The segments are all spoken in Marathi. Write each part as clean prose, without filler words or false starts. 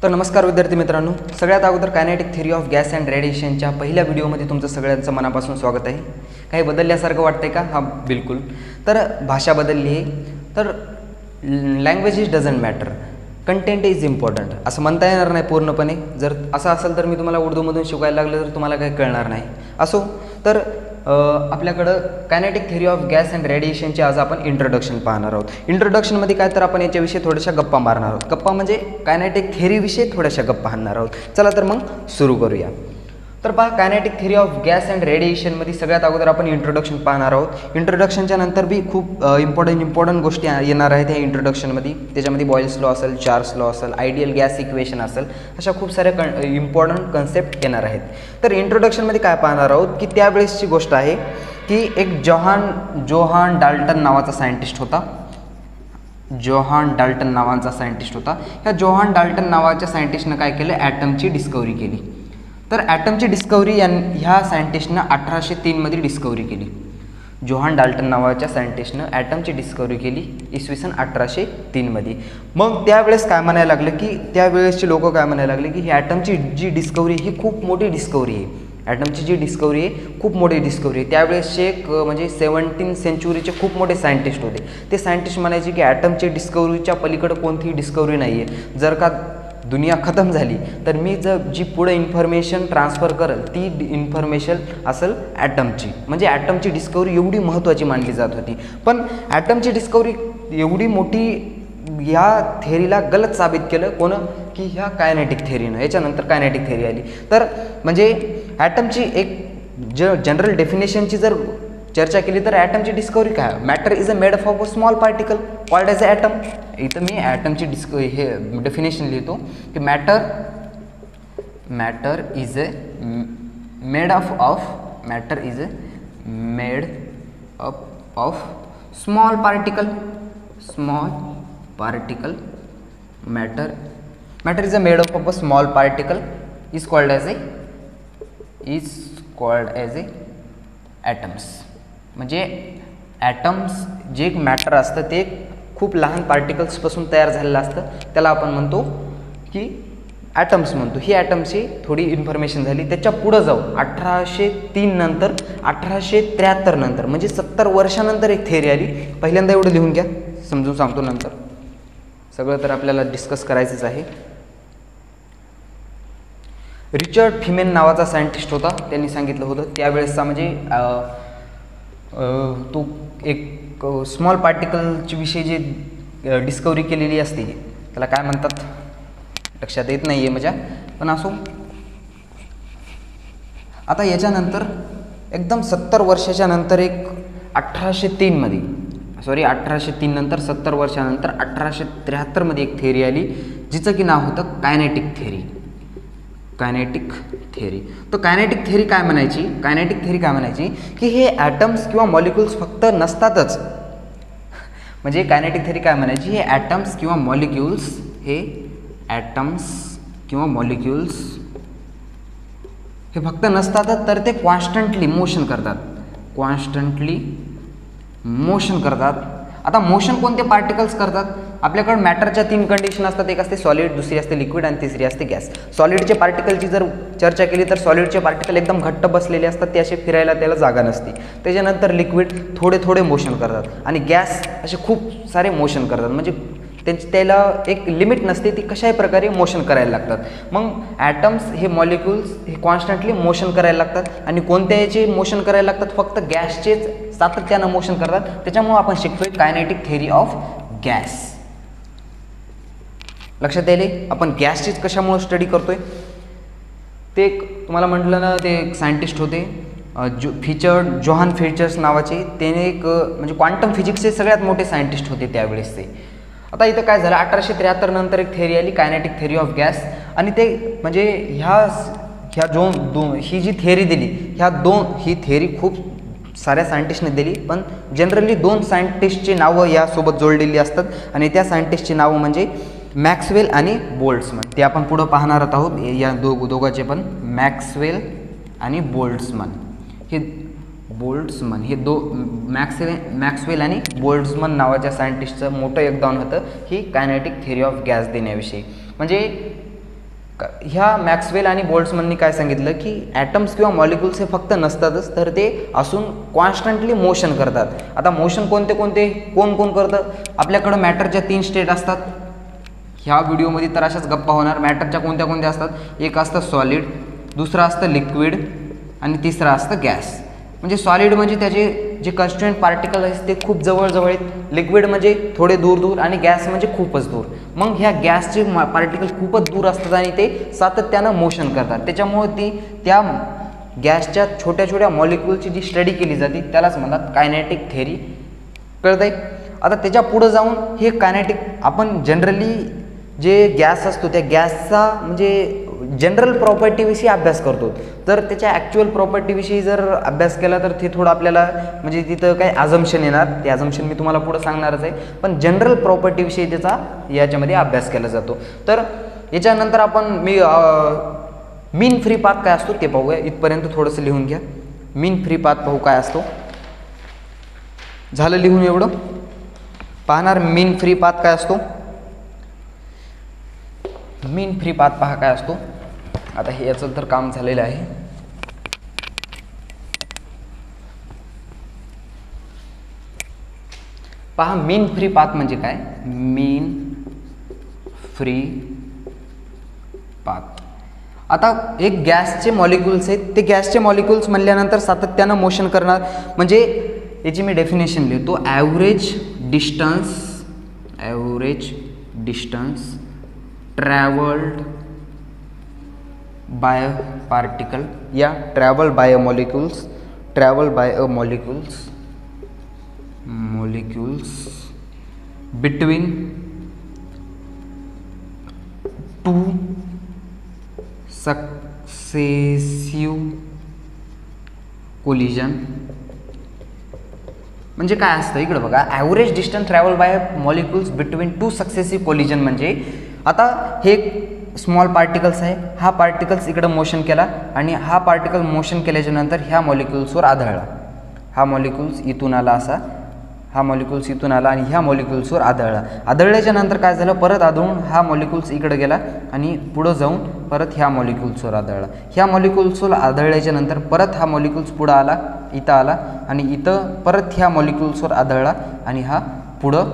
तर नमस्कार विद्यार्थी मित्रांनो, सगळ्यात अगोदर kinetic theory of gas and रेडिएशनच्या पहिल्या व्हिडिओमध्ये तुमचं सगळ्यांचं मनापासून स्वागत आहे. काही बदलल्यासारखं वाटतंय का? हां, बिलकुल. तर भाषा बदलली आहे. तर language is doesn't matter, content is important असं म्हणता येणार नाही पूर्णपणे. जर असं असेल तर मी तुम्हाला उर्दूमधून शिकवायला लागलं तर तुम्हाला काही कळणार नाही. असो, तर आपल्याकडं kinetic theory of gas and रेडिएशनचे आज आपण इंट्रोडक्शन पाहणार आहोत. इंट्रोडक्शनमध्ये काय तर आपण याच्याविषयी थोड्याशा गप्पा मारणार आहोत. गप्पा म्हणजे कायनेटिक थिअरीविषयी थोड्याशा गप्पा हाणणार आहोत. चला तर मग सुरू करूया. तर पहा, kinetic theory of gas and रेडिएशनमध्ये सगळ्यात अगोदर आपण इंट्रोडक्शन पाहणार आहोत. इंट्रोडक्शनच्या नंतर बी खूप इम्पॉर्टंट गोष्टी येणार आहेत ह्या इंट्रोडक्शनमध्ये. त्याच्यामध्ये बॉयल्स लॉ असेल, चार्ल्स लॉ असेल, आयडियल गॅस इक्वेशन असेल, अशा खूप साऱ्या इम्पॉर्टंट कन्सेप्ट येणार आहेत. तर इंट्रोडक्शनमध्ये काय पाहणार आहोत की त्यावेळेसची गोष्ट आहे की एक जोहान डाल्टन नावाचा सायंटिस्ट होता. जोहान डाल्टन नावाचा सायंटिस्ट होता. ह्या जोहान डाल्टन नावाच्या सायंटिस्टनं काय केलं? ॲटमची डिस्कवरी केली. तर ॲटमची डिस्कवरी ह्या सायंटिस्टनं 1803मध्ये डिस्कवरी केली. जोहान डाल्टन नावाच्या सायंटिस्टनं ॲटमची डिस्कवरी केली इसवी सन 1803मध्ये. मग त्यावेळेस काय म्हणायला लागलं की त्यावेळेसचे लोक काय म्हणायला लागले की ही ॲटमची जी डिस्कवरी ही खूप मोठी डिस्कवरी आहे. ॲटमची जी डिस्कवरी आहे खूप मोठी डिस्कवरी आहे. त्यावेळेसचे एक म्हणजे 17th सेंचुरीचे खूप मोठे सायंटिस्ट होते. ते सायंटिस्ट म्हणायचे की ॲटमची डिस्कवरीच्या पलीकडे कोणतीही डिस्कवरी नाही आहे. जर का दुनिया खतम झाली तर मी जी पुढे इन्फॉर्मेशन ट्रान्सफर करेल ती इन्फॉर्मेशन असेल ॲटमची. म्हणजे ॲटमची डिस्कवरी एवढी महत्त्वाची मानली जात होती. पण ॲटमची डिस्कवरी एवढी मोठी या थेअरीला गलत साबित केलं कोण? की ह्या कायनेटिक थेअरीनं. याच्यानंतर कायनेटिक थेअरी आली. तर म्हणजे ॲटमची एक जनरल डेफिनेशनची जर चर्चा केली तर ॲटमची डिस्कवरी काय? Matter is a made up of a small particle called as a atom. इथं मी ॲटमची हे डेफिनेशन लिहितो की matter is a made up of small particle. Matter is a made up of a small particle is called as a atoms. म्हणजे ॲटम्स जे एक मॅटर असतं ते खूप लहान पार्टिकल्सपासून तयार झालेलं असतं. त्याला आपण म्हणतो की ॲटम्स म्हणतो. ही ॲटमची थोडी इन्फॉर्मेशन झाली. त्याच्या पुढं जाऊ 1803 नंतर 1873 नंतर म्हणजे 70 वर्षानंतर एक थेअरी आली. पहिल्यांदा एवढं लिहून घ्या, समजून सांगतो नंतर. सगळं तर आपल्याला डिस्कस करायचंच आहे. रिचर्ड फिमेन नावाचा सायंटिस्ट होता. त्यांनी सांगितलं होतं त्यावेळेसचा म्हणजे तो एक स्मॉल पार्टिकलची विषयी जे डिस्कवरी केलेली असते त्याला काय म्हणतात लक्षात येत नाही आहे माझ्या, पण असो. आता याच्यानंतर एकदम 70 वर्षाच्या नंतर एक 1803 नंतर 70 वर्षानंतर 1873मध्ये एक थेअरी आली जिचं की नाव होतं कायनेटिक थेअरी. तर कायनेटिक थेअरी काय म्हणायची की हे ॲटम्स किंवा मॉलिक्युल्स फक्त नसतातच. म्हणजे कायनेटिक थेअरी काय म्हणायची? हे ॲटम्स किंवा मॉलिक्युल्स हे फक्त नसतातच, तर ते कॉन्स्टंटली मोशन करतात. आता मोशन कोणते पार्टिकल्स करतात? आपल्याकडे मॅटरच्या 3 कंडिशन असतात. एक असते सॉलिड, दुसरी असते लिक्विड आणि तिसरी असते गॅस. सॉलिडचे पार्टिकलची जर चर्चा केली तर सॉलिडचे पार्टिकल एकदम घट्ट बसलेले असतात, ते असे फिरायला त्याला जागा नसते. त्याच्यानंतर लिक्विड थोडे मोशन करतात आणि गॅस असे खूप सारे मोशन करतात. म्हणजे त्याला एक लिमिट नसते, ती कशाही प्रकारे मोशन करायला लागतात. मग ॲटम्स हे मॉलिक्युल्स हे कॉन्स्टंटली मोशन करायला लागतात. आणि कोणत्या याचे मोशन करायला लागतात? फक्त गॅसचेच सातत्यानं मोशन करतात. त्याच्यामुळे आपण शिकतोय कायनेटिक थेअरी ऑफ गॅस. लक्षात यायले आपण गॅसचीच कशामुळे स्टडी करतोय? ते तुम्हाला म्हटलं ना, ते एक सायंटिस्ट होते जोहान फिचर्स नावाचे. त्याने एक म्हणजे क्वांटम फिजिक्सचे सगळ्यात मोठे सायंटिस्ट होते त्यावेळेस ते. आता इथं काय झालं, 1873 नंतर एक थेअरी आली कायनेटिक थेअरी ऑफ गॅस. आणि ते म्हणजे ही जी थेअरी दिली ही थेअरी खूप साऱ्या सायंटिस्टने दिली, पण जनरली 2 सायंटिस्टची नावं यासोबत जोडलेली असतात. आणि त्या सायंटिस्टची नावं म्हणजे मॅक्सवेल आणि बोल्ट्झमन. ते आपण पुढं पाहणार आहोत. या दोघांचे पण मॅक्सवेल आणि बोल्ट्झमन हे मॅक्सवेल आणि बोल्ट्झमन नावाच्या सायंटिस्टचं मोठं योगदान होतं ही कायनेटिक थिअरी ऑफ गॅस देण्याविषयी. म्हणजे ह्या मॅक्सवेल आणि बोल्ट्झमननी काय सांगितलं की ॲटम्स किंवा मॉलिक्युल्स हे फक्त नसतातच, तर ते असून कॉन्स्टंटली मोशन करतात. आता मोशन कोणते कोणते कोण कोण करतं? आपल्याकडं मॅटरच्या 3 स्टेट असतात. ह्या व्हिडिओमध्ये तर अशाच गप्पा होणार. मॅटरच्या कोणत्या कोणत्या असतात? एक असतं सॉलिड, दुसरं असतं लिक्विड आणि तिसरं असतं गॅस. म्हणजे सॉलिड म्हणजे त्याचे जे कॉन्स्टिट्युएंट पार्टिकल आहेत ते खूप जवळजवळ आहेत, लिक्विड म्हणजे थोडे दूर दूर आणि गॅस म्हणजे खूपच दूर. मग ह्या गॅसचे पार्टिकल खूपच दूर असतात आणि ते सातत्यानं मोशन करतात. त्याच्यामुळे त्या गॅसच्या छोट्या छोट्या मॉलिक्युलची जी स्टडी केली जाते त्यालाच म्हणतात कायनेटिक थेअरी. कळतंय? आता त्याच्या पुढं जाऊन हे कायनेटिक आपण जनरली जे गॅस असतो त्या गॅसचा म्हणजे जनरल प्रॉपर्टीविषयी अभ्यास करतो. तर त्याच्या ॲक्च्युअल प्रॉपर्टीविषयी जर अभ्यास केला तर ते थोडं आपल्याला म्हणजे तिथं काही अझम्पशन येणार. ते अझम्पशन मी तुम्हाला पुढं सांगणारच आहे. पण जनरल प्रॉपर्टीविषयी त्याचा याच्यामध्ये अभ्यास केला जातो. तर याच्यानंतर आपण मीन फ्री पाथ काय असतो ते पाहूया. इथपर्यंत थोडंसं लिहून घ्या. मीन फ्री पाथ पाहू काय असतो. झालं लिहून एवढं? पाहणार मीन फ्री पाथ काय असतो. मीन फ्री पाथ पहा काय असतो. आता हे याचं तर काम झालेलं आहे. पहा मीन फ्री पाथ म्हणजे काय. मीन फ्री पाथ. आता एक गॅसचे मॉलिक्युल्स आहेत, ते गॅसचे मॉलिक्युल्स म्हणल्यानंतर सातत्यानं मोशन करणार. म्हणजे याची मी डेफिनेशन लिहितो. Average distance travelled by particle या travel by molecules between 2 successive collision. म्हणजे काय असतं इकडं बघा. Average distance travel by molecules between 2 successive collision म्हणजे आता हे स्मॉल पार्टिकल्स आहे. हा पार्टिकल्स इकडं मोशन केला आणि हा पार्टिकल मोशन केल्याच्या नंतर ह्या मॉलिक्युल्सवर आदळला. हा मॉलिक्युल्स इथून आला असा, हा मॉलिक्युल्स इथून आला आणि ह्या मॉलिक्युल्सवर आदळला. आदळल्याच्या नंतर काय झालं, परत आदळून हा मॉलिक्युल्स इकडे गेला आणि पुढं जाऊन परत ह्या मॉलिक्युल्सवर आदळला. ह्या मॉलिक्युल्सवर आदळल्याच्या नंतर परत हा मॉलिक्युल्स पुढं आला, इथं आला आणि इथं परत ह्या मॉलिक्युल्सवर आदळला आणि हा पुढं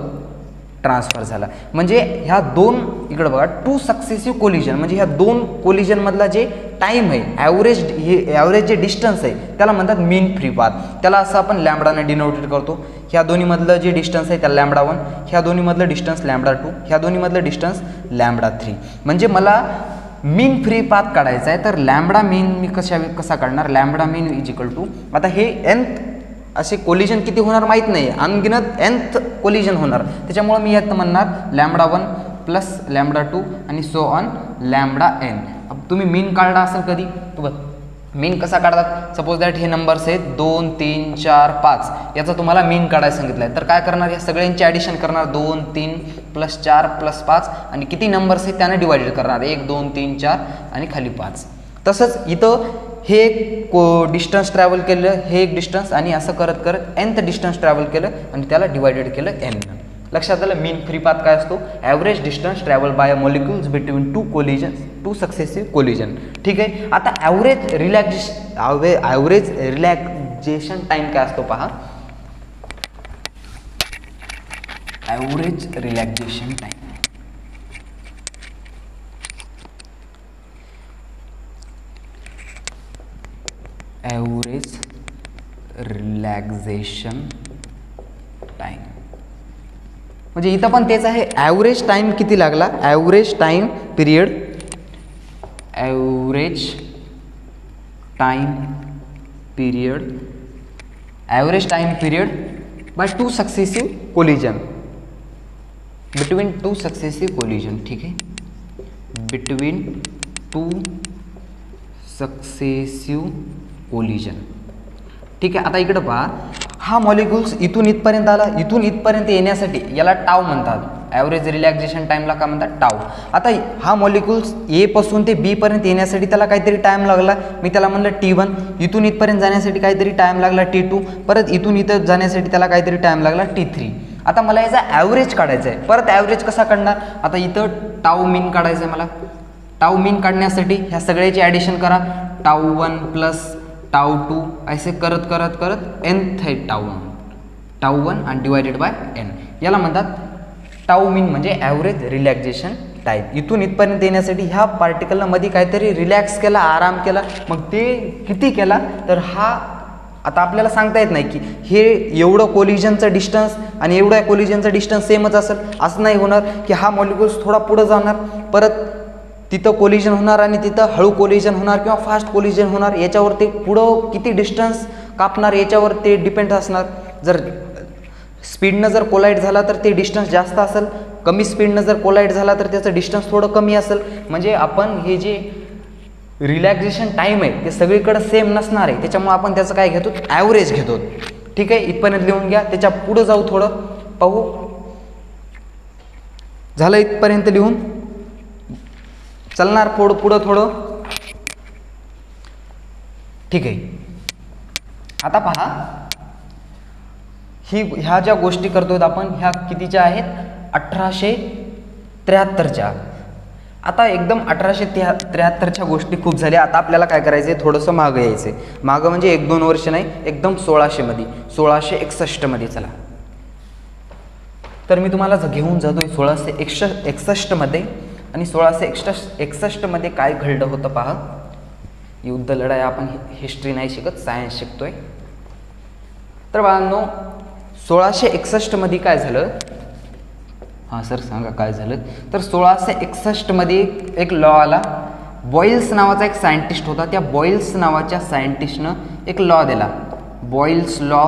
ट्रान्सफर झाला. म्हणजे ह्या दोन इकडं बघा 2 सक्सेसिव्ह कोलिजन म्हणजे ह्या 2 कोलिजनमधला जे टाईम आहे ॲव्हरेज जे डिस्टन्स आहे त्याला म्हणतात मीन फ्री पाथ. त्याला असं आपण लॅम्बडाने डिनोटेड करतो. ह्या दोन्हीमधलं जे डिस्टन्स आहे त्याला लॅम्बडा 1, ह्या दोन्हीमधलं डिस्टन्स लॅम्बडा 2, ह्या दोन्हीमधलं डिस्टन्स लॅम्बडा 3. म्हणजे मला मीन फ्री पाथ काढायचा आहे तर लॅम्बडा मीन मी कसा काढणार. Lambda mean is equal to आता हे nth असे कोलिजन किती होणार माहीत नाही, अनगिनत nth कोलिजन होणार. त्याच्यामुळे मी यात म्हणणार लॅम्बडा 1 प्लस लॅम्बडा 2 आणि सो ऑन लॅम्बडा n. तुम्ही मीन काढला असेल कधी मीन कसा काढतात. सपोज दॅट हे नंबर्स आहेत 2 3 4 5 याचा तुम्हाला मीन काढायला सांगितलं आहे तर काय करणार, या सगळ्यांची ॲडिशन करणार 2 3 प्लस 4 प्लस 5 आणि किती नंबर्स आहेत त्याने डिवायडेड करणार 1 2 3 4 आणि खाली 5. तसंच इथं हे एक डिस्टन्स ट्रॅव्हल केलं, हे एक डिस्टन्स आणि असं करत करत nth डिस्टन्स ट्रॅव्हल केलं आणि त्याला डिवायडेड केलं n. लक्षात आलं. मीन फ्री पाथ काय असतो. Average distance travel by molecules between 2 successive collision. ठीक आहे. आता ॲव्हरेज रिलॅक्झेशन टाइम काय असतो पहा. ॲव्हरेज रिलॅक्झेशन टाइम म्हणजे इथं पण तेच आहे. ॲव्हरेज टाइम किती लागला, average time period by 2 successive collision between 2 successive collision. ठीक आहे. Between 2 successive collision. ठीक आहे. आता इकडं पहा, हा मॉलिक्युल्स इथून इथपर्यंत आला, इथून इथपर्यंत येण्यासाठी याला टाव म्हणतात. ॲव्हरेज रिलॅक्झेशन टाईमला काय म्हणतात, टाव. आता हा मॉलिक्युल्स ए पासून ते बी पर्यंत येण्यासाठी त्याला काहीतरी टाईम लागला, मी त्याला म्हणलं T1. इथून इथपर्यंत जाण्यासाठी काहीतरी टाईम लागला T2. परत इथून इथं जाण्यासाठी त्याला काहीतरी टाईम लागला T3. आता मला याचा ॲव्हरेज काढायचा आहे. परत ॲव्हरेज कसा काढणार, आता इथं टाव मीन काढायचं आहे मला. टाऊ मीन काढण्यासाठी ह्या सगळ्याची ॲडिशन करा, टाऊ 1 प्लस टाऊ 2 असे करत करत करत nth आहे टाऊ 1 आणि डिवायडेड बाय n, याला म्हणतात टाऊ मीन म्हणजे ॲव्हरेज रिलॅक्सेशन टाईम. इथून इथपर्यंत येण्यासाठी ह्या पार्टिकलला मध्ये काहीतरी रिलॅक्स केला, आराम केला, मग ते किती केला तर हा आता आपल्याला सांगता येत नाही की हे एवढं कोलिजनचं डिस्टन्स आणि एवढ्या कोलिजनचं डिस्टन्स सेमच असेल असं नाही होणार की हा मॉलिक्युल्स थोडा पुढं जाणार, परत तिथं कोलिजन होणार आणि तिथं हळू कोलिजन होणार किंवा फास्ट कोलिजन होणार, याच्यावर ते पुढं किती डिस्टन्स कापणार याच्यावर ते डिपेंड असणार. जर स्पीडनं जर कोलाईड झाला तर ते डिस्टन्स जास्त असेल, कमी स्पीडनं जर कोलाईड झाला तर त्याचं डिस्टन्स थोडं कमी असेल. म्हणजे आपण हे जे रिलॅक्सेशन टाईम आहे ते सगळीकडे सेम नसणार आहे, त्याच्यामुळे आपण त्याचं काय घेतो, ॲव्हरेज घेतो. ठीक आहे, इथपर्यंत लिहून घ्या. त्याच्या पुढं जाऊ, थोडं पाहू. झालं इथपर्यंत लिहून, चलणार पुढं थोडं. ठीक आहे, आता पहा ह्या ज्या गोष्टी करतोय आपण ह्या कितीच्या आहेत, 1873च्या. आता एकदम 1873च्या गोष्टी खूप झाल्या. आता आपल्याला काय करायचं आहे, थोडंसं मागं यायचं आहे. मागं म्हणजे 1-2 वर्ष नाही, एकदम 1600मध्ये, 1661मध्ये. चला तर मी तुम्हाला घेऊन जातोय 1661मध्ये. आणि 1661मध्ये काय घडलं होतं पहा. युद्ध लढाई आपण हिस्ट्री नाही शिकत, सायन्स शिकतोय. तर बाळांनो 1661मध्ये काय झालं, हां सर सांगा काय झालं. तर 1661मध्ये एक लॉ आला. बॉईल्स नावाचा एक सायंटिस्ट होता, त्या बॉईल्स नावाच्या सायंटिस्टनं एक लॉ दिला, बॉईल्स लॉ.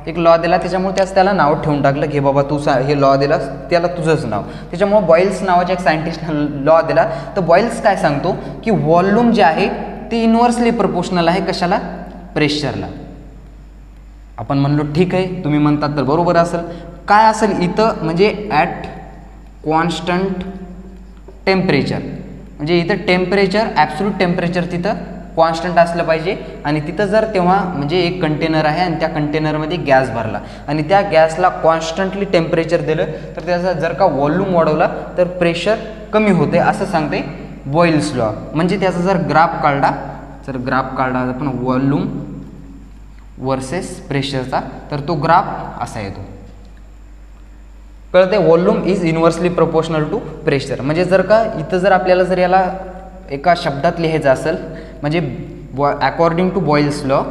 एक लॉ दिला, त्याच्यामुळे त्याला नाव ठेवून टाकलं की बाबा तू हे लॉ दिलास त्याला तुझंच नाव. त्याच्यामुळे बॉईल्स नावाच्या एक सायंटिस्टनं लॉ दिला. तर बॉईल्स काय सांगतो की व्हॉल्यूम जे आहे ते इन्व्हर्सली प्रपोर्शनल आहे, कशाला, प्रेशरला. आपण म्हणलो ठीक आहे, तुम्ही म्हणतात तर बरोबर असेल. काय असेल इथं, म्हणजे ॲट कॉन्स्टंट टेम्परेचर, म्हणजे इथं टेम्परेचर, ॲब्सोल्यूट टेम्परेचर तिथं कॉन्स्टंट असलं पाहिजे. आणि तिथं जर तेव्हा म्हणजे एक कंटेनर आहे आणि त्या कंटेनरमध्ये गॅस भरला आणि त्या गॅसला कॉन्स्टंटली टेम्परेचर दिलं तर त्याचा जर का व्हॉल्यूम वाढवला तर प्रेशर कमी होते, असं सांगते बॉईल्स लॉ. म्हणजे त्याचा जर ग्राफ काढला आपण व्हॉल्यूम वर्सेस प्रेशरचा, तर तो ग्राफ असा येतो. कळते, volume is inversely proportional to pressure. म्हणजे जर का इथं जर आपल्याला जर याला एका शब्दात लिहायचं असेल, म्हणजे अकॉर्डिंग टू बॉईल्स लॉ,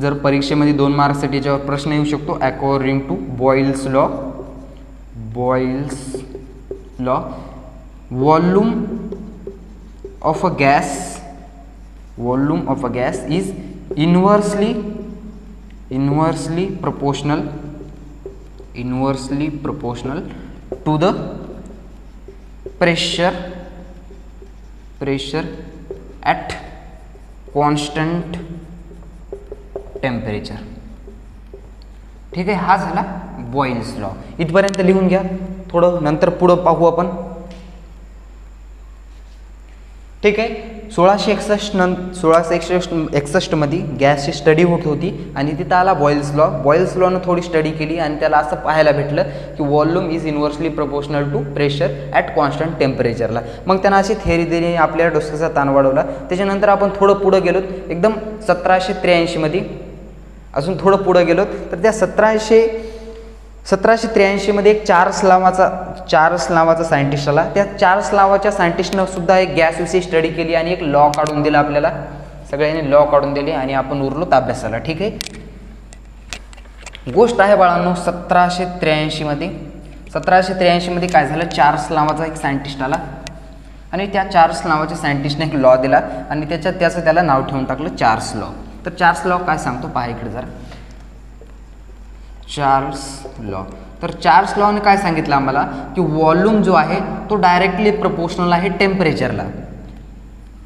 जर परीक्षेमध्ये 2 मार्क्ससाठी याच्यावर प्रश्न येऊ शकतो. According to Boyle's law, volume of a gas is inversely proportional to the pressure at constant temperature. ठीक आहे, हा झाला बॉईल्स लॉ. इथपर्यंत लिहून घ्या, थोडं नंतर पुढं पाहू आपण. ठीक आहे, 1661मध्ये गॅसची स्टडी होत होती आणि तिथं आला बॉईल्स लॉ. बॉईल्स लॉनं थोडी स्टडी केली आणि त्याला असं पाहायला भेटलं की volume is inversely proportional to pressure at constant टेम्परेचरला. मग त्यांना अशी थेअरी दिली, आपल्या डोक्याचा ताण वाढवला. त्याच्यानंतर आपण थोडं पुढं गेलो, एकदम 1783मध्ये अजून थोडं पुढं गेलो. तर त्या 1783मध्ये एक चार्ल्स नावाचा सायंटिस्ट आला. त्या चार्ल्स नावाच्या सायंटिस्टनं सुद्धा एक गॅसविषयी स्टडी केली आणि एक लॉ काढून दिला आपल्याला. सगळ्यांनी लॉ काढून दिले आणि आपण उरलो अभ्यासाला. ठीक आहे, गोष्ट आहे बाळांनो 1783मध्ये काय झालं, चार्ल्स नावाचा एक सायंटिस्ट आला आणि त्या चार्ल्स नावाच्या सायंटिस्टने एक लॉ दिला आणि त्याचं त्याला नाव ठेवून टाकलं चार्ल्स लॉ. तर चार्ल्स लॉ काय सांगतो पहा इकडे जरा. चार्ल्स लॉ, तर चार्ल्स लॉने काय सांगितलं आम्हाला की व्हॉल्यूम जो आहे तो डायरेक्टली प्रपोर्शनल आहे टेम्परेचरला.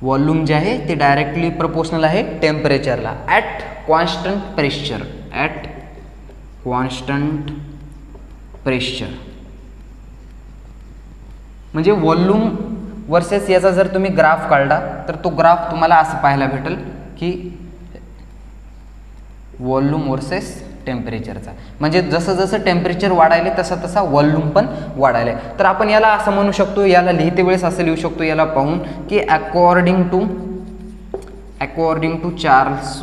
व्हॉल्यूम जे आहे ते डायरेक्टली प्रपोर्शनल आहे टेम्परेचरला ॲट कॉन्स्टंट प्रेशर. म्हणजे व्हॉल्यूम वर्सेस याचा जर तुम्ही ग्राफ काढला तर तो ग्राफ तुम्हाला असं पाहायला भेटेल की व्हॉल्यूम वर्सेस टेम्परेचरचा. म्हणजे जसं जसं टेम्परेचर वाढायले तसं तसा व्हॉल्यूम पण वाढायला. तर आपण याला असं म्हणू शकतो, याला लिहिते वेळेस असं लिहू शकतो याला पाहून की अकॉर्डिंग टू चार्ल्स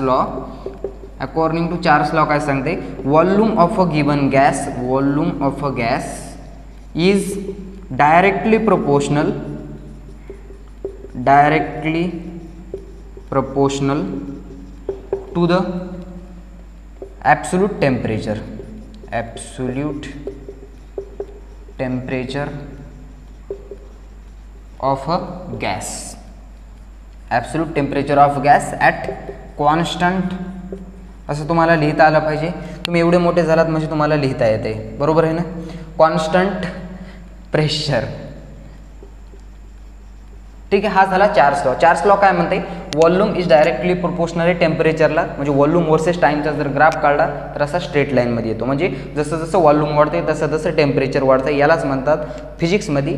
लॉ काय सांगते, volume of a given gas is directly proportional to the absolute temperature of a gas at constant. असं तुम्हाला लिहिता आलं पाहिजे. तुम्ही एवढे मोठे झालात म्हणजे तुम्हाला लिहिता येते, बरोबर आहे ना. कॉन्स्टंट प्रेशर, ठीक आहे. हा झाला चार्ल्स लॉ काय म्हणते, व्हॉल्यूम इज डायरेक्टली प्रोपोर्शनल टेम्परेचरला. म्हणजे व्हॉल्यूम वर्सेस टाइमचा जर ग्राफ काढला तर असा स्ट्रेट लाईनमध्ये येतो. म्हणजे जसं जसं व्हॉल्यूम वाढते तसं तसं टेम्परेचर वाढतं. यालाच म्हणतात फिजिक्समध्ये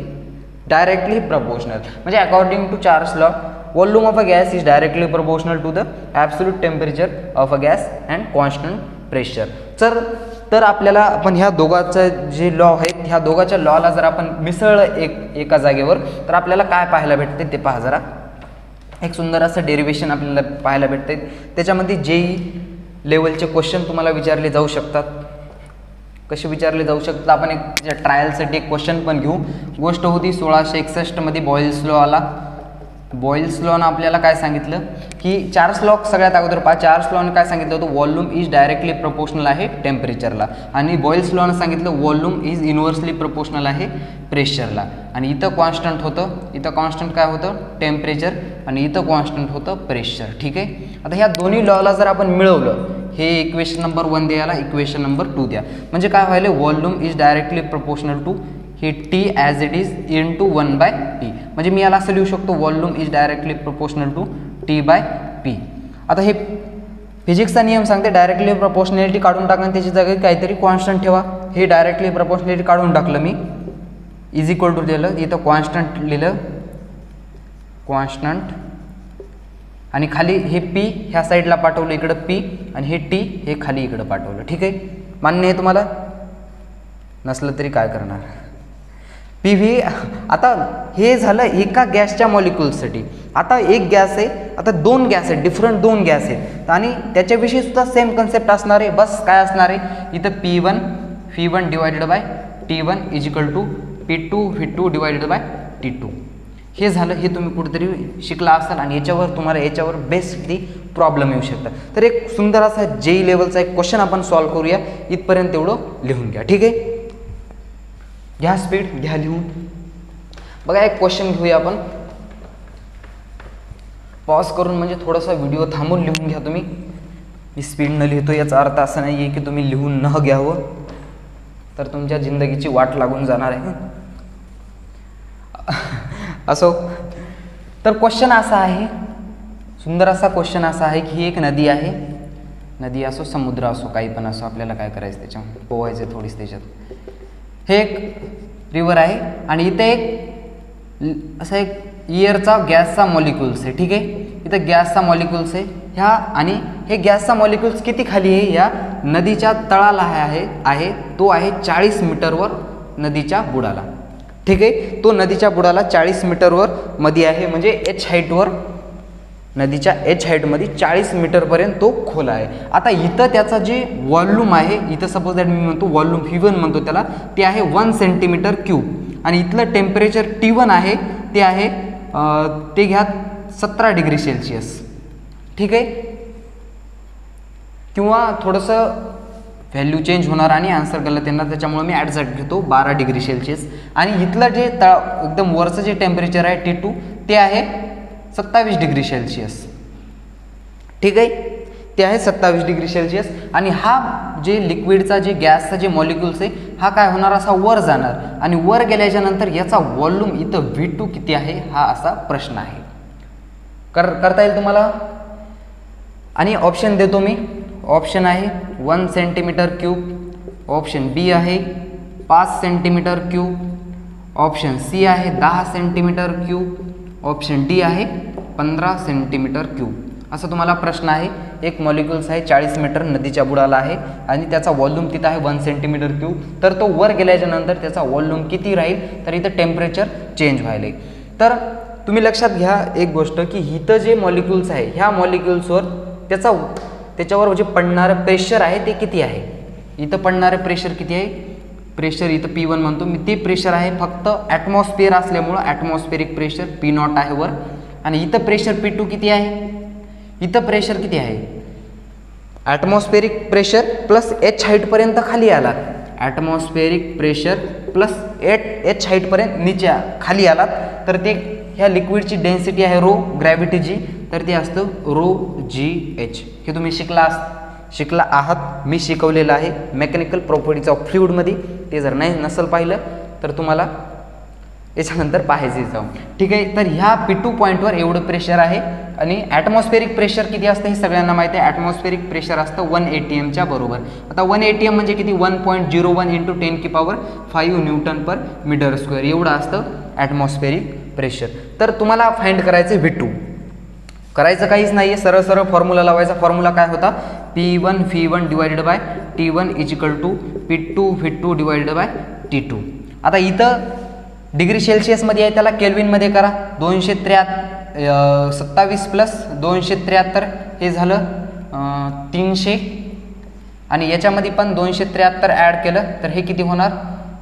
डायरेक्टली प्रोपोर्शनल. म्हणजे according to Charles law volume of a gas is directly proportional to the absolute temperature of a gas and constant pressure. तर आपल्याला आपण ह्या दोघांचं जे लॉ आहेत, ह्या दोघांच्या लॉला जर आपण मिसळलं एका जागेवर तर आपल्याला काय पाहायला भेटते ते पहा जरा. एक सुंदर असं डेरिव्हेशन आपल्याला पाहायला भेटते. त्याच्यामध्ये JEE लेवलचे क्वेश्चन तुम्हाला विचारले जाऊ शकतात. कसे विचारले जाऊ शकतात, आपण एक ट्रायलसाठी एक क्वेश्चन पण घेऊ. गोष्ट होती 1661 मध्ये बॉयल्स लॉनं आपल्याला काय सांगितलं की चार्ल्स लॉ सगळ्यात अगोदर पहा. चार्ल्स लॉनं काय सांगितलं होतं, व्हॉल्यूम इज डायरेक्टली प्रोपोर्शनल आहे टेम्परेचरला. आणि बॉयल्स लॉनं सांगितलं व्हॉल्यूम इज इन्व्हर्सली प्रोपोर्शनल आहे प्रेशरला. आणि इथं कॉन्स्टंट होतं, इथं कॉन्स्टंट काय होतं टेम्परेचर, आणि इथं कॉन्स्टंट होतं प्रेशर, ठीक आहे. आता ह्या दोन्ही लॉला जर आपण मिळवलं, हे इक्वेशन नंबर 1 द्यायला, इक्वेशन नंबर 2 द्या. म्हणजे काय व्हायला, volume is directly proportional to हे T as it is into 1/P. म्हणजे मी याला असं लिहू शकतो, volume is directly proportional to T/P. आता हे फिजिक्सचा नियम सांगते डायरेक्टली प्रोपोर्शनॅलिटी काढून टाकणं, त्याची जागी काहीतरी कॉन्स्टंट ठेवा. हे डायरेक्टली प्रोपोर्शनॅलिटी काढून टाकलं मी, इज इक्वल टू लिहिलं, इथं कॉन्स्टंट लिहिलं, कॉन्स्टंट, आणि खाली हे P ह्या साईडला पाठवलं इकडं P, आणि हे T हे खाली इकडं पाठवलं, ठीक आहे. मान्य आहे तुम्हाला? नसलं तरी काय करणार. PV. आता हे झालं एका गॅसच्या मॉलिक्युल्ससाठी. आता एक गॅस आहे, आता 2 गॅस आहेत, डिफरंट 2 गॅस आहेत, आणि त्याच्याविषयी सुद्धा सेम कन्सेप्ट असणार आहे. बस काय असणार आहे, इथं P1 divided by T1 is equal to P2 divided by T2. हे झालं, हे तुम्ही कुठेतरी शिकला असाल, आणि याच्यावर बेसिकली प्रॉब्लेम येऊ शकतात. तर एक सुंदर असा JEE लेवलचा एक क्वेश्चन आपण सॉल्व्ह करूया. इथपर्यंत तेवढं लिहून घ्या, ठीक आहे. घ्या स्पीड, घ्या लिहून. बघा एक क्वेश्चन घेऊया आपण, पॉज करून, म्हणजे थोडासा व्हिडिओ थांबून लिहून घ्या तुम्ही. मी स्पीडनं लिहितो याचा अर्थ असा नाही आहे की तुम्ही लिहून न घ्यावं, तर तुमच्या जिंदगीची वाट लागून जाणार आहे. असो, तर क्वेश्चन असा आहे, सुंदर असा क्वेश्चन असा आहे की ही एक नदी आहे. नदी असो, समुद्र असो, काही पण असो, आपल्याला काय करायचं त्याच्यात, पोहायचं थोडीच त्याच्यात. हे एक रिव्हर आहे, आणि इथे एक असा एक एअरचा गॅसचा मॉलिक्युल्स आहे, ठीक आहे. इथं गॅसचा मॉलिक्युल्स आहे ह्या, आणि हे गॅसचा मॉलिक्युल्स किती खाली आहे, या नदीच्या तळाला आहे तो आहे 40 मीटरवर नदीच्या बुडाला, ठीक आहे. तो नदीच्या बुडाला 40 मीटरवर मध्ये आहे, म्हणजे H हाईटवर, नदीच्या H हाईटमध्ये 40 मीटरपर्यंत तो खोल आहे. आता इथं त्याचा जे व्हॉल्यूम आहे, इथं सपोज दॅट मी म्हणतो व्हॉल्यूम V1 म्हणतो त्याला, ते आहे 1 सेंटीमीटर क्यूब, आणि इथलं टेम्परेचर T1 आहे ते आहे ते घ्या 17 डिग्री सेल्सिअस, ठीक आहे. किंवा थोडंसं व्हॅल्यू चेंज होणार आणि आन्सर केलं त्यांना, त्याच्यामुळे मी ॲडजस्ट घेतो 12 डिग्री सेल्सिअस. आणि इथलं जे एकदम वरचं जे टेम्परेचर आहे T2 ते आहे 27 डिग्री सेल्सिअस, ठीक आहे. ते आहे 27 डिग्री सेल्सिअस. आणि हा जे लिक्विडचा जे गॅसचा जे मॉलिक्युल्स आहे, हा काय होणार, असा वर जाणार, आणि वर गेल्याच्या नंतर याचा व्हॉल्यूम इथं V2 किती आहे, हा असा प्रश्न आहे. करता येईल तुम्हाला. आणि ऑप्शन देतो मी. ऑप्शन आहे 1 सेंटीमीटर क्यूब, ऑप्शन बी आहे 5 सेंटीमीटर क्यूब, ऑप्शन सी आहे 10 सेंटीमीटर क्यूब, ऑप्शन डी आहे 15 सेंटीमीटर क्यूब. असं तुम्हाला प्रश्न आहे. एक मॉलिक्युल्स आहे 40 मीटर नदीच्या बुडाला आहे आणि त्याचा व्हॉल्यूम तिथं आहे 1 सेंटीमीटर क्यूब. तर तो वर गेल्याच्या नंतर त्याचा व्हॉल्यूम किती राहील, तर इथं टेम्परेचर चेंज व्हायले. तर तुम्ही लक्षात घ्या एक गोष्ट की इथं जे मॉलिक्युल्स आहे ह्या मॉलिक्युल्सवर त्याच्यावर जे पडणारं प्रेशर आहे ते किती आहे. इथं पडणारं प्रेशर किती आहे, प्रेशर इथं P1 म्हणतो मी, ते प्रेशर आहे फक्त ॲटमॉस्फिअर असल्यामुळं ॲटमॉस्फेरिक प्रेशर P0 आहे वर. आणि इथं प्रेशर P2 किती आहे, इथं प्रेशर किती आहे, ॲटमॉस्फेरिक प्रेशर प्लस H हाईटपर्यंत खाली आलात. ॲटमॉस्फेरिक प्रेशर प्लस H हाईटपर्यंत नीचे खाली आलात तर ते ह्या लिक्विडची डेन्सिटी आहे रो, ग्रॅव्हिटी जी, तर ते असतं ρgh. हे तुम्ही शिकला आहात, मी शिकवलेलं आहे मेकॅनिकल प्रॉपर्टीज ऑफ फ्लुइडमध्ये. ते जर नसेल पाहिलं तर तुम्हाला याच्यानंतर पाहायचे जाऊ. ठीक आहे. तर ह्या P2 पॉईंटवर एवढं प्रेशर आहे. आणि ॲटमॉस्फेरिक प्रेशर किती असतं हे सगळ्यांना माहिती आहे. ॲटमॉस्फेरिक प्रेशर असतं 1 ATMच्या बरोबर. आता 1 ATM म्हणजे किती, 1.01 × 10⁵ Nm/m², एवढं असतं ॲटमॉस्फेरिक प्रेशर. तर तुम्हाला फाइंड करायचं V2. करायचं काहीच नाही आहे, सरळ सरळ फॉर्म्युला लावायचा. फॉर्म्युला काय होता, P1 V1 / T1 = P2 V2 / T2. आता इथं डिग्री सेल्सिअसमध्ये आहे त्याला केल्विनमध्ये करा. 227 प्लस 273 हे झालं 300 आणि याच्यामध्ये पण 273 ॲड केलं तर हे किती होणार,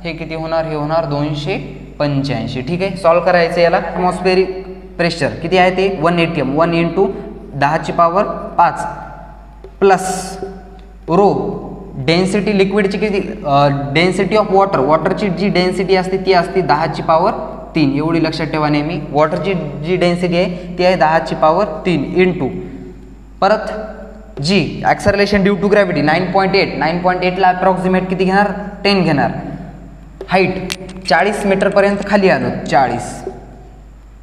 हे किती होणार, हे होणार 285. ठीक आहे. सॉल्व करायचं याला. ॲटमॉस्फेरिक प्रेशर किती आहे ते 1 ATM, 1 × 10⁵ प्लस रो डेन्सिटी लिक्विडची किती, डेन्सिटी ऑफ वॉटरची जी डेन्सिटी असते ती असते 10⁵ एवढी लक्षात ठेवा नेहमी. वॉटरची जी डेन्सिटी आहे ती आहे 10⁵ इंटू परत जी ॲक्सलरेशन ड्यू टू ग्रॅव्हिटी 9.8ला अप्रॉक्सिमेट किती घेणार, 10 घेणार. हाईट 40 मीटरपर्यंत खाली आलो 40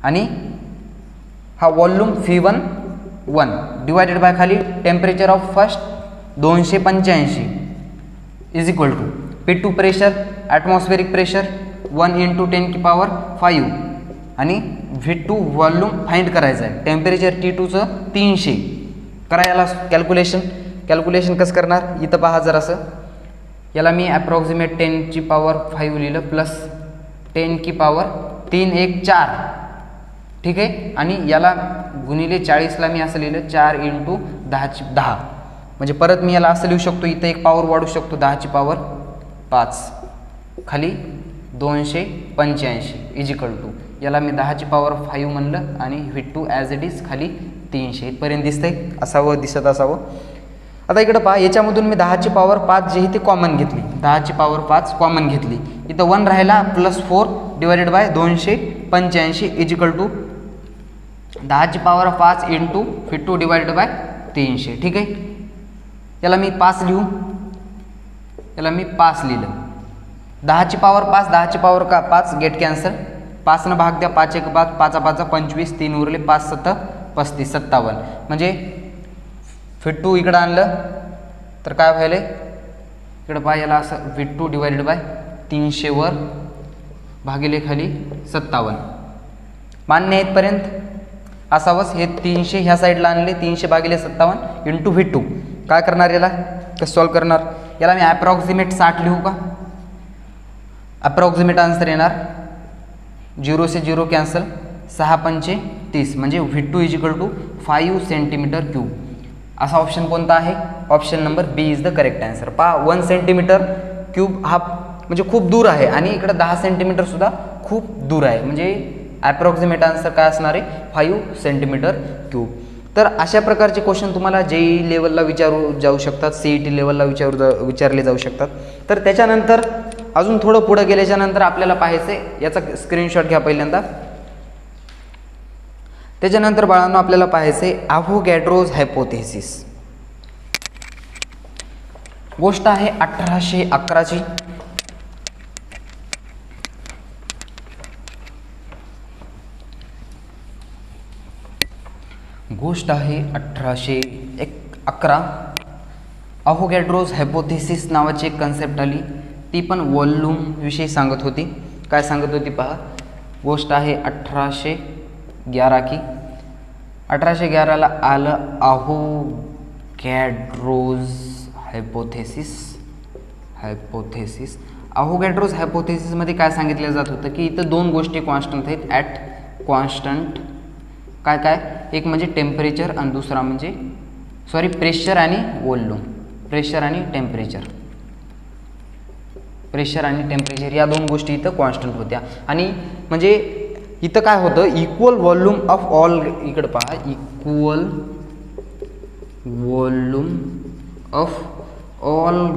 आणि हा व्हॉल्यूम V1 डिवायडेड बाय खाली temperature of first 285 = P2 pressure atmospheric pressure 1 × 10⁵ आणि V2 व्हॉल्यूम फाइंड करायचं आहे. टेम्परेचर T2चं 300. करा याला कॅल्क्युलेशन कसं करणार, इथं पहा जरासं. याला मी ॲप्रॉक्सिमेट 10⁵ लिहिलं प्लस 10⁵ 3 × 4. ठीक आहे. आणि याला गुणिले 40ला मी असं लिहिलं 4 × 10⁻. म्हणजे परत मी याला असं लिहू शकतो, इथं एक पॉवर वाढू शकतो 10⁵ खाली 285 = याला मी 10⁵ म्हणलं आणि V2 ॲज इट इज खाली 300 इथपर्यंत दिसतंय, दिसत असावं. आता इकडं पहा, याच्यामधून मी 10⁵ जी आहे ती कॉमन घेतली, 10⁵ कॉमन घेतली. इथं 1 राहिला plus 4 divided by 285 = 10⁵ into V2 divided by 300. ठीक आहे. याला मी 5 लिहू, याला मी 5 लिहिलं. 10⁵ 10⁵ गेट कॅन्सल, 5 भाग द्या, 5 × 5 5 × 5 = 25, 3 उरले 5 × 7 = 35, 57. म्हणजे V2 इकडं आणलं तर काय व्हायला, इकडं पहा याला असं V2 डिवायडेड बाय 300 वर भागिले खाली 57. मान्य इथपर्यंत असावंच. हे 300 ह्या साईडला आणले, 300 भागिले 57 इंटू V2. काय करणार याला, कसं सॉल्व करणार, याला मी ॲप्रॉक्सिमेट 60 लिहू का, अप्रॉक्सिमेट आन्सर येणार 0 से 0 कॅन्सल, 6 × 5 = 30 म्हणजे V2 = 5 cm³. असा ऑप्शन कोणता आहे, option number B is the correct answer. पहा 1 cm³ हा म्हणजे खूप दूर आहे आणि इकडं 10 cm सुद्धा खूप दूर आहे. म्हणजे ॲप्रॉक्सिमेट आन्सर काय असणार आहे 5 cm³. तर अशा प्रकारचे क्वेश्चन तुम्हाला JEE लेवलला विचारू जाऊ शकतात, CET लेवलला विचारले जाऊ शकतात. तर त्याच्यानंतर अजून थोडं पुढे गेल्याच्यानंतर आपल्याला पाहायचं याचा स्क्रीनशॉट घ्या पहिल्यांदा. त्याच्यानंतर बाळांनो आपल्याला पाहायचे अव्होगॅड्रोज हायपोथेसिस. गोष्ट आहे 1811ची. गोष्ट आहे 1811. अव्होगॅड्रोज हायपोथेसिस नावाची एक कन्सेप्ट आली, ती पण व्हॉल्यूम विषयी सांगत होती. काय सांगत होती पहा, गोष्ट आहे 1811 की 1811ला आलं अहोगॅड्रोज हायपोथेसिस. अहोगॅड्रोज हायपोथेसिसमध्ये काय सांगितलं जात होतं की इथं दोन गोष्टी कॉन्स्टंट आहेत ॲट कॉन्स्टंट काय एक म्हणजे टेम्परेचर आणि दुसरा म्हणजे प्रेशर आणि व्हॉल्यूम. प्रेशर आणि टेम्परेचर या दोन गोष्टी इथं कॉन्स्टंट होत्या. आणि म्हणजे इथं काय होतं, इक्वल व्हॉल्यूम ऑफ ऑल, इकडं पहा, equal volume of all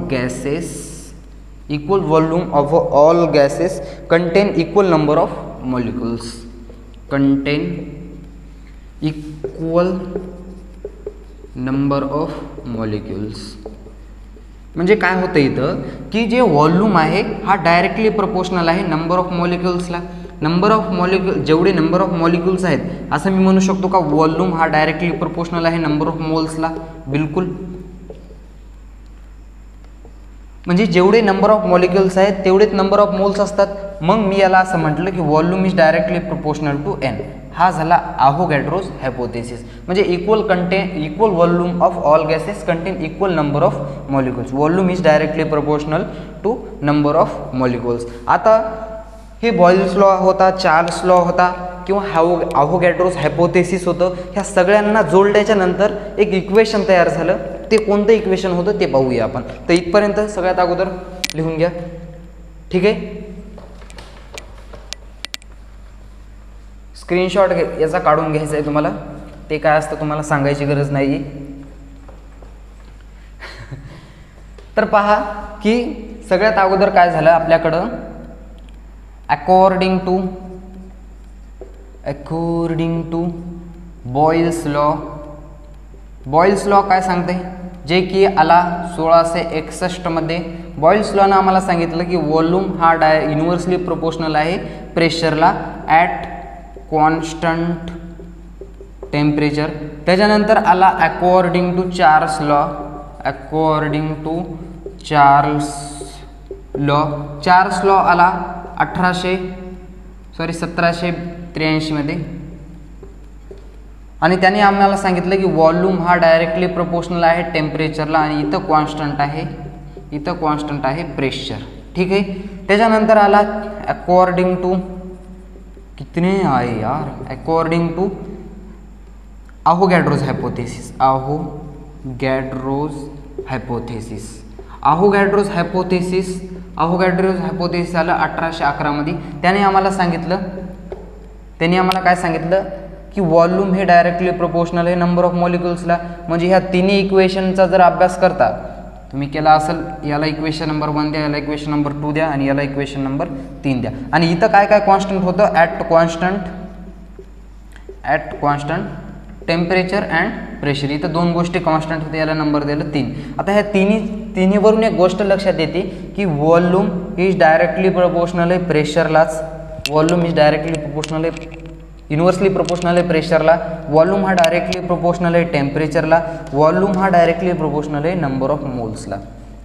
gases contain equal number of molecules. म्हणजे काय होतं इथं की जे व्हॉल्यूम आहे हा डायरेक्टली प्रोपोर्शनल आहे नंबर ऑफ मॉलिक्युल्सला. जेवढे नंबर ऑफ मॉलिक्युल्स आहेत असं मी म्हणू शकतो का व्हॉल्यूम हा डायरेक्टली प्रोपोर्शनल आहे नंबर ऑफ मोल्सला? बिलकुल. म्हणजे जेवढे नंबर ऑफ मॉलिक्युल्स आहेत तेवढेच नंबर ऑफ मोल्स असतात. मग मी याला असं म्हटलं की volume is directly proportional to N. हा झाला अहोगॅड्रोज हायपोथेसिस. म्हणजे equal volume of all gases contain equal number of molecules. Volume is directly proportional to number of molecules. आता हे बॉयल्स लॉ होता, चार्ल्स लॉ होता किंवा अहोगॅड्रोज हायपोथेसिस होतं. ह्या सगळ्यांना जोडल्याच्या नंतर एक इक्वेशन तयार झालं. ते कोणतं इक्वेशन होतं ते पाहूया आपण. तर इथपर्यंत सगळ्यात अगोदर लिहून घ्या. ठीक आहे, स्क्रीनशॉट याचा काढून घ्यायचा आहे तुम्हाला. ते काय असतं तुम्हाला सांगायची गरज नाही. तर पहा की सगळ्यात अगोदर काय झालं आपल्याकडं, अकॉर्डिंग टू बॉयल्स लॉ काय सांगते, जे की आला 1661 मध्ये. बॉयल्स लॉनं आम्हाला सांगितलं की व्हॉल्यूम हा युनिव्हर्सली प्रोपोर्शनल आहे प्रेशरला ॲट कॉन्स्टंट टेम्परेचर. त्याच्यानंतर आला अकॉर्डिंग टू चार्ल्स लॉ आला 1783 मध्ये. आणि त्याने आम्हाला सांगितलं की व्हॉल्यूम हा डायरेक्टली प्रोपोर्शनल आहे टेम्परेचरला आणि इथं कॉन्स्टंट आहे प्रेशर. ठीक आहे. त्याच्यानंतर आला अकॉर्डिंग टू अहोगॅड्रोज हायपोथेसिस. अहोगॅड्रोज हायपोथेसिस आलं 1811 मध्ये. त्याने आम्हाला काय सांगितलं की व्हॉल्यूम हे डायरेक्टली प्रोपोर्शनल आहे नंबर ऑफ मॉलिक्युल्सला. म्हणजे ह्या तिन्ही इक्वेशनचा जर अभ्यास करता तुम्ही केला असेल, याला इक्वेशन नंबर 1 द्या, याला इक्वेशन नंबर 2 द्या आणि याला इक्वेशन नंबर 3 द्या. आणि इथं काय कॉन्स्टंट होतं, at constant temperature and pressure. इथं दोन गोष्टी कॉन्स्टंट होते, याला नंबर दिला 3. आता ह्या तिन्हीवरून एक गोष्ट लक्षात येते की व्हॉल्यूम इज डायरेक्टली प्रोपोर्शनल आहे प्रेशरलाच. युनिव्हर्सली प्रोपोर्शनल आहे प्रेशरला. व्हॉल्यूम हा डायरेक्टली प्रोपोर्शनल आहे टेम्परेचरला. व्हॉल्यूम हा डायरेक्टली प्रोपोर्शनल आहे नंबर ऑफ मोल्सला.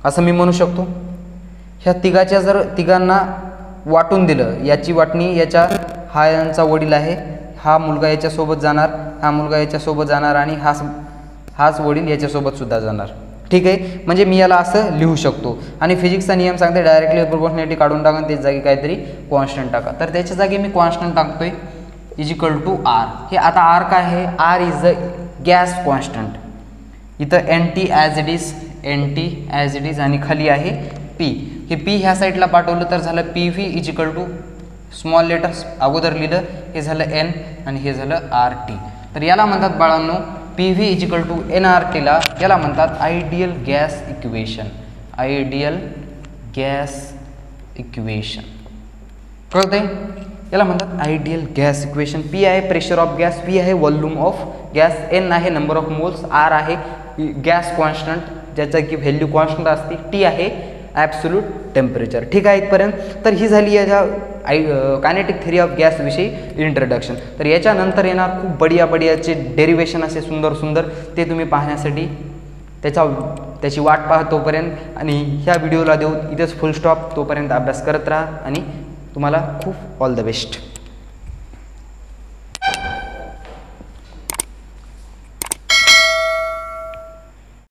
असं मी म्हणू शकतो. ह्या तिघांना वाटून दिलं, याची वाटणी यांचा वडील आहे, हा मुलगा याच्यासोबत जाणार, हा मुलगा याच्यासोबत जाणार आणि हाच वडील याच्यासोबत सुद्धा जाणार. ठीक आहे. म्हणजे मी याला असं लिहू शकतो. आणि फिजिक्सचा नियम सांगते डायरेक्टली प्रोपोर्शनॅलिटी काढून टाका, त्याच्या जागी काहीतरी कॉन्स्टंट टाका. तर त्याच्या जागी मी कॉन्स्टंट टाकतोय इजिकल टू आर. हे आता आर काय आहे, R is a gas constant. इथं NT ॲज इट इज आणि खाली आहे P. हे P ह्या साईडला पाठवलं तर झालं PV इजिकल टू स्मॉल लेटर्स अगोदर लिहिलं, हे झालं N आणि हे झालं RT. तर याला म्हणतात बाळांनो PV इजिकल टू NRTला याला म्हणतात आयडियल गॅस इक्वेशन. कळतंय? याला म्हणतात आयडियल गॅस इक्वेशन. P आहे प्रेशर ऑफ गॅस, P आहे व्हॉल्यूम ऑफ गॅस, N आहे नंबर ऑफ मोल्स, R आहे गॅस कॉन्स्टंट ज्याचा की व्हॅल्यू कॉन्स्टंट असते, T आहे ॲब्सोल्यूट टेम्परेचर. ठीक आहे इथपर्यंत. तर ही झाली याच्या कायनेटिक थिअरी ऑफ गॅस विषयी इंट्रोडक्शन. तर याच्यानंतर येणार खूप बढियाचे डेरिवेशन असे सुंदर ते तुम्ही पाहण्यासाठी त्याची वाट पाहा तोपर्यंत. आणि ह्या व्हिडिओला देऊ इथेच फुल स्टॉप. तोपर्यंत अभ्यास करत राहा आणि तुम्हाला खूप ऑल द बेस्ट.